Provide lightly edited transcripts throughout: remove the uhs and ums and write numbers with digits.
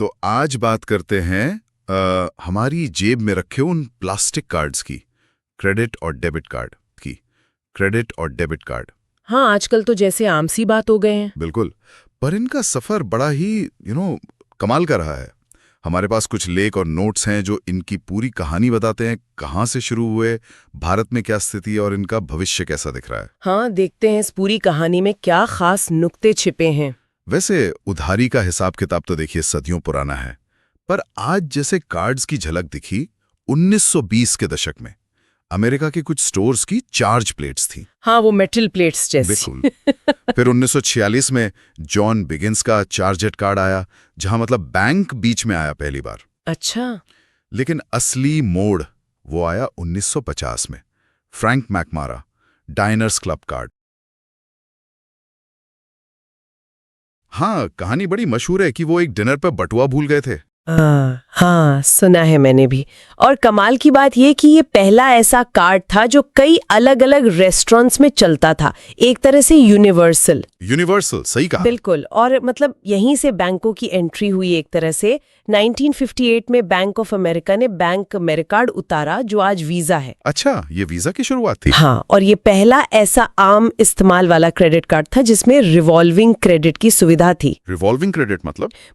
तो आज बात करते हैं हमारी जेब में रखे उन प्लास्टिक कार्ड्स की, क्रेडिट और डेबिट कार्ड की। क्रेडिट और डेबिट कार्ड, हाँ, आजकल तो जैसे आम सी बात हो गए हैं। बिल्कुल। पर इनका सफर बड़ा ही कमाल का रहा है। हमारे पास कुछ लेख और नोट्स हैं जो इनकी पूरी कहानी बताते हैं, कहाँ से शुरू हुए, भारत में क्या स्थिति और इनका भविष्य कैसा दिख रहा है। हाँ, देखते हैं इस पूरी कहानी में क्या खास नुक्ते छिपे हैं। वैसे उधारी का हिसाब किताब तो देखिए सदियों पुराना है, पर आज जैसे कार्ड्स की झलक दिखी 1920 के दशक में अमेरिका के कुछ स्टोर्स की चार्ज प्लेट्स थी। हाँ, वो मेटल प्लेट्स जैसी। बिल्कुल। फिर 1946 में जॉन बिगिंस का चार्जेट कार्ड आया, जहां मतलब बैंक बीच में आया पहली बार। अच्छा। लेकिन असली मोड़ वो आया 1950 में, फ्रैंक मैकमारा डाइनर्स क्लब कार्ड। हाँ, कहानी बड़ी मशहूर है कि वो एक डिनर पर बटुआ भूल गए थे। हाँ, सुना है मैंने भी। और कमाल की बात ये कि ये पहला ऐसा कार्ड था जो कई अलग अलग रेस्टोरेंट्स में चलता था, एक तरह से यूनिवर्सल। सही कहा। बिल्कुल। और मतलब यहीं से बैंकों की एंट्री हुई एक तरह से। 1958 में बैंक ऑफ अमेरिका ने बैंक अमेरिकार्ड उतारा, जो आज वीजा है। अच्छा, ये वीजा की शुरुआत थी। हाँ, और ये पहला ऐसा आम इस्तेमाल वाला क्रेडिट कार्ड था जिसमें रिवॉल्विंग क्रेडिट की सुविधा थी। रिवॉल्विंग क्रेडिट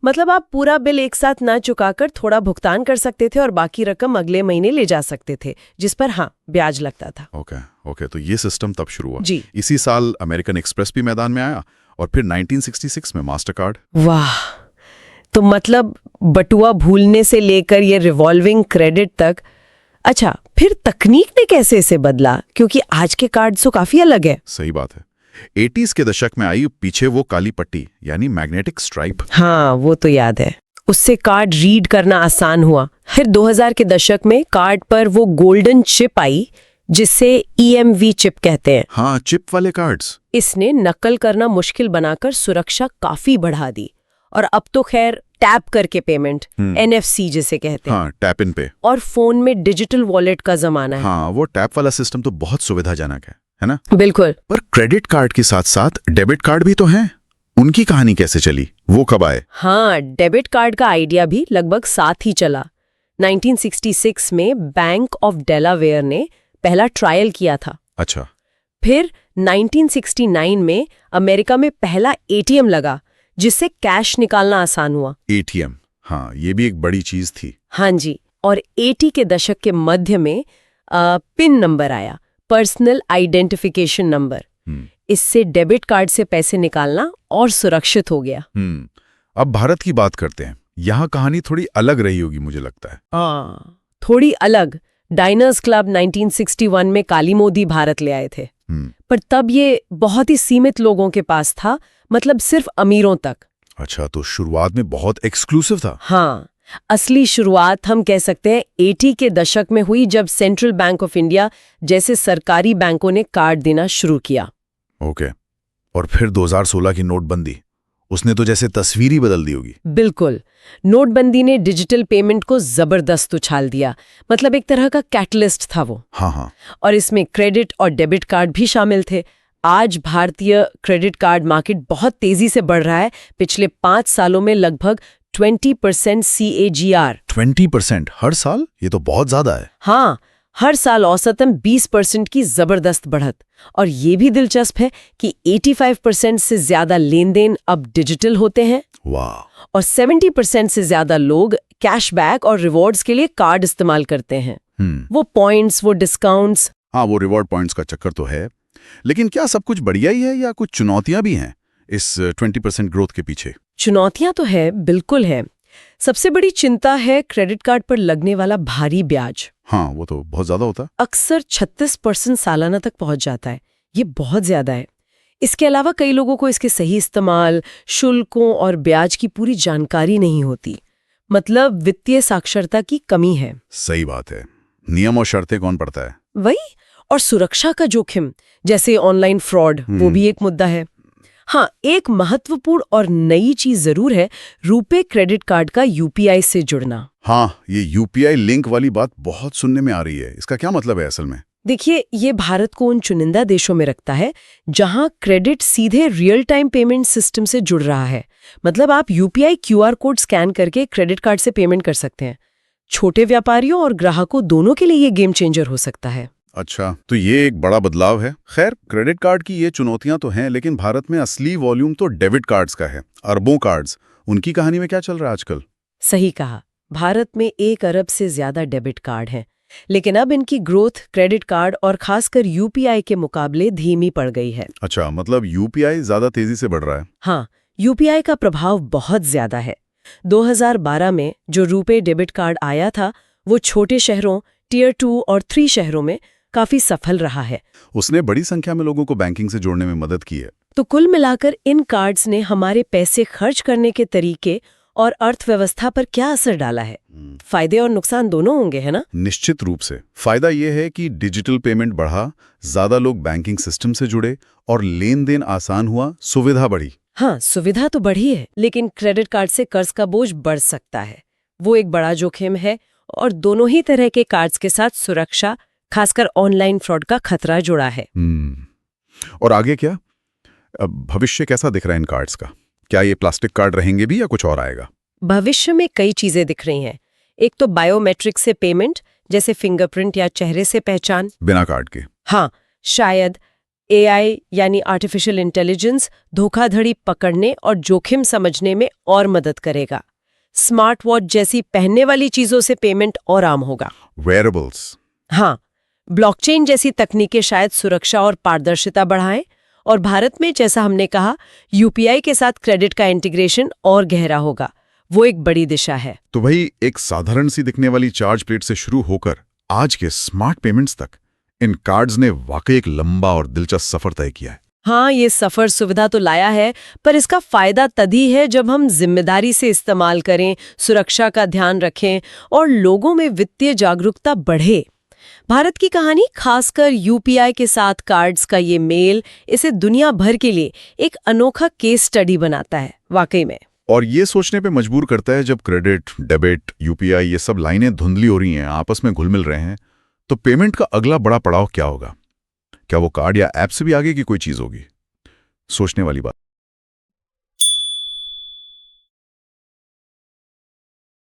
मतलब आप पूरा बिल एक साथ ना चुकाकर थोड़ा भुगतान कर सकते थे और बाकी रकम अगले महीने ले जा सकते थे, जिस पर हाँ, ब्याज लगता था। ओके, तो ये सिस्टम तब शुरू हुआ। जी। इसी साल अमेरिकन एक्सप्रेस भी मैदान में आया और फिर 1966 में मास्टर कार्ड। वाह, तो मतलब बटुआ भूलने से लेकर ये रिवॉल्विंग क्रेडिट तक। अच्छा, फिर तकनीक ने कैसे इसे बदला, क्योंकि आज के कार्ड तो काफी अलग है। सही बात है। 80s के दशक में आई पीछे वो काली पट्टी यानी मैग्नेटिक स्ट्राइप। हाँ, वो तो याद है। उससे कार्ड रीड करना आसान हुआ। फिर 2000 के दशक में कार्ड पर वो गोल्डन चिप आई, जिसे EMV चिप कहते हैं। हाँ, चिप वाले कार्ड्स। इसने नकल करना मुश्किल बनाकर सुरक्षा काफी बढ़ा दी। और अब तो खैर टैप करके पेमेंट, NFC जिसे कहते हैं। हाँ, टैप इन पे। और फोन में डिजिटल वॉलेट का जमाना है। हाँ, वो टैप वाला सिस्टम तो बहुत सुविधाजनक है ना? बिल्कुल। पर क्रेडिट कार्ड के साथ साथ डेबिट कार्ड भी तो हैं। उनकी कहानी कैसे चली, वो कब आए? हाँ, डेबिट कार्ड का आइडिया भी लगभग साथ ही चला। 1966 में बैंक ऑफ डेलावेयर ने पहला ट्रायल किया था। अच्छा। फिर 1969 में अमेरिका में पहला ATM लगा, जिससे कैश निकालना आसान हुआ। ATM, हाँ, ये भी एक बड़ी चीज थी। हाँ जी। और 80 के दशक के मध्य में पिन नंबर आया, पर्सनल आइडेंटिफिकेशन नंबर। इससे डेबिट कार्ड से पैसे निकालना और सुरक्षित हो गया। अब भारत की बात करते हैं। यहाँ कहानी थोड़ी अलग रही होगी, मुझे लगता है। थोड़ी अलग। डाइनर्स क्लब 1961 में काली मोदी भारत ले आए थे। पर तब ये बहुत ही सीमित लोगों के पास था, मतलब सिर्फ अमीरों तक। अच्छा, तो शुरुआत में बहुत एक्सक्लूसिव था। हाँ, असली शुरुआत हम कह सकते हैं 80 के दशक में हुई, जब सेंट्रल बैंक ऑफ इंडिया जैसे सरकारी बैंकों ने कार्ड देना शुरू किया। ओके। और फिर 2016 की नोटबंदी, उसने तो जैसे तस्वीर ही बदल दी होगी। बिल्कुल। नोटबंदी ने डिजिटल पेमेंट को जबरदस्त उछाल दिया, मतलब एक तरह का कैटलिस्ट था वो। हाँ। और इसमें क्रेडिट और डेबिट कार्ड भी शामिल थे। आज भारतीय क्रेडिट कार्ड मार्केट बहुत तेजी से बढ़ रहा है। पिछले 5 सालों में लगभग 20% CAGR। 20% हर साल? ये तो बहुत ज्यादा है। हाँ, हर साल औसतन 20% की जबरदस्त बढ़त। और ये भी दिलचस्प है कि 85% से ज्यादा लेन देन अब डिजिटल होते हैं। वाह। और 70% से ज्यादा लोग कैशबैक और रिवॉर्ड्स के लिए कार्ड इस्तेमाल करते हैं। वो पॉइंट्स, वो डिस्काउंट्स। हाँ, वो रिवॉर्ड पॉइंट्स का चक्कर तो है। लेकिन क्या सब कुछ बढ़िया ही है या कुछ चुनौतियां भी हैं इस 20% ग्रोथ के पीछे? चुनौतियां तो है, बिल्कुल है। सबसे बड़ी चिंता है क्रेडिट कार्ड पर लगने वाला भारी ब्याज। हाँ, वो तो बहुत ज्यादा होता है। अक्सर 36% सालाना तक पहुंच जाता है। ये बहुत ज्यादा है। इसके अलावा कई लोगों को इसके सही इस्तेमाल, शुल्कों और ब्याज की पूरी जानकारी नहीं होती। मतलब वित्तीय साक्षरता की कमी है। सही बात है। नियम और शर्तें कौन पढ़ता है? वही। और सुरक्षा का जोखिम, जैसे ऑनलाइन फ्रॉड, वो भी एक मुद्दा है। हाँ, एक महत्वपूर्ण और नई चीज जरूर है, रुपे क्रेडिट कार्ड का UPI से जुड़ना। हाँ, ये UPI लिंक वाली बात बहुत सुनने में आ रही है। इसका क्या मतलब है असल में? देखिए, ये भारत को उन चुनिंदा देशों में रखता है जहां क्रेडिट सीधे रियल टाइम पेमेंट सिस्टम से जुड़ रहा है। मतलब आप यूपीआई क्यूआर कोड स्कैन करके क्रेडिट कार्ड से पेमेंट कर सकते हैं। छोटे व्यापारियों और ग्राहकों दोनों के लिए ये गेम चेंजर हो सकता है। अच्छा, तो ये एक बड़ा बदलाव है। खैर, क्रेडिट कार्ड की ये चुनौतियां तो हैं, लेकिन भारत में असली वॉल्यूम तो डेबिट कार्ड्स का है। अरबों कार्ड्स, उनकी कहानी में क्या चल रहा है आजकल? सही कहा, भारत में 1 अरब से ज्यादा डेबिट कार्ड हैं, लेकिन अब इनकी ग्रोथ क्रेडिट कार्ड और खासकर यूपीआई के मुकाबले धीमी पड़ गई है। अच्छा, मतलब यूपीआई ज्यादा तेजी से बढ़ रहा है। हाँ, यूपीआई का प्रभाव बहुत ज्यादा है। 2012 में जो रुपे डेबिट कार्ड आया था, वो छोटे शहरों, टियर 2 और 3 शहरों में काफी सफल रहा है। उसने बड़ी संख्या में लोगों को बैंकिंग से जोड़ने में मदद की है। तो कुल मिलाकर इन कार्ड्स ने हमारे पैसे खर्च करने के तरीके और अर्थव्यवस्था पर क्या असर डाला है? फायदे और नुकसान दोनों होंगे, है ना? निश्चित रूप से। फायदा यह है कि डिजिटल पेमेंट बढ़ा, ज्यादा लोग बैंकिंग सिस्टम से जुड़े और लेन देन आसान हुआ, सुविधा बढ़ी। हाँ, सुविधा तो बढ़ी है, लेकिन क्रेडिट कार्ड से कर्ज का बोझ बढ़ सकता है। वो एक बड़ा जोखिम है और दोनों ही तरह के कार्ड्स के साथ सुरक्षा, खासकर ऑनलाइन फ्रॉड का खतरा जुड़ा है। और आगे क्या? अब भविष्य कैसा दिख रहा है इन कार्ड्स का? क्या ये प्लास्टिक कार्ड रहेंगे भी या कुछ और आएगा? भविष्य में कई चीजें दिख रही हैं। एक तो बायोमेट्रिक से पेमेंट, जैसे फिंगरप्रिंट या चेहरे से पहचान। बिना कार्ड के? हाँ, शायद एआई यानी आर्टिफिशियल इंटेलिजेंस धोखाधड़ी पकड़ने और जोखिम समझने में और मदद करेगा। स्मार्ट वॉच जैसी पहनने वाली चीजों से पेमेंट और आम होगा। वेयरेबल्स? हाँ, ब्लॉकचेन जैसी तकनीकें शायद सुरक्षा और पारदर्शिता बढ़ाएं। और भारत में, जैसा हमने कहा, यूपीआई के साथ क्रेडिट का इंटीग्रेशन और गहरा होगा। वो एक बड़ी दिशा है। तो भाई, एक साधारण सी दिखने वाली चार्ज प्लेट से शुरू होकर आज के स्मार्ट पेमेंट्स तक इन कार्ड्स ने वाकई एक लंबा और दिलचस्प सफर तय किया है। हाँ, ये सफर सुविधा तो लाया है, पर इसका फायदा तभी है जब हम जिम्मेदारी से इस्तेमाल करें, सुरक्षा का ध्यान रखें और लोगों में वित्तीय जागरूकता बढ़े। भारत की कहानी, खासकर यूपीआई के साथ कार्ड्स का ये मेल, इसे दुनिया भर के लिए एक अनोखा केस स्टडी बनाता है वाकई में। और ये सोचने पे मजबूर करता है, जब क्रेडिट, डेबिट, यूपीआई ये सब लाइनें धुंधली हो रही हैं, आपस में घुल मिल रहे हैं, तो पेमेंट का अगला बड़ा पड़ाव क्या होगा? क्या वो कार्ड या ऐप से भी आगे की कोई चीज होगी? सोचने वाली बात।